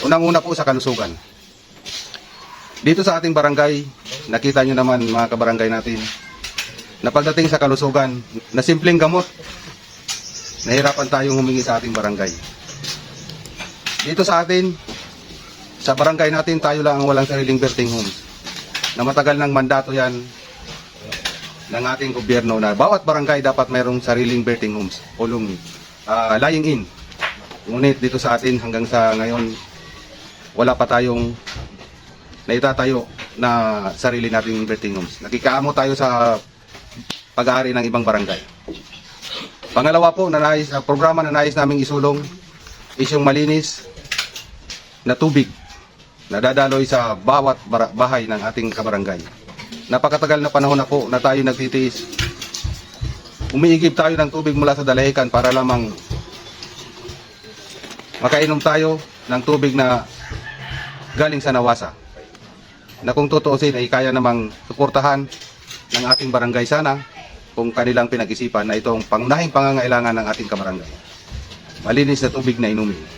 Unang-una po sa kalusugan. Dito sa ating barangay, nakita nyo naman mga kabarangay natin, na pagdating sa kalusugan, na simpleng gamot, nahirapan tayong humingi sa ating barangay. Dito sa atin, sa barangay natin, tayo lang ang walang sariling birthing homes. Na matagal ng mandato yan ng ating gobyerno na bawat barangay dapat mayroong sariling birthing homes o lying in. Ngunit dito sa atin hanggang sa ngayon, wala pa tayong naitatayo na sarili nating birthing homes. Nakikaamo tayo sa pag-aari ng ibang barangay. Pangalawa po, programa na nais naming isulong is yung malinis na tubig na dadaloy sa bawat bahay ng ating kabarangay. Napakatagal na panahon na po na tayo nagtitiis. Umiigib tayo ng tubig mula sa dalahican para lamang makainom tayo ng tubig na galing sa nawasa. Na kung tutuusin ay kaya namang suportahan ng ating barangay sana kung kanilang pinag-isipan na itong pangunahing pangangailangan ng ating kabarangay. Malinis na tubig na inumin.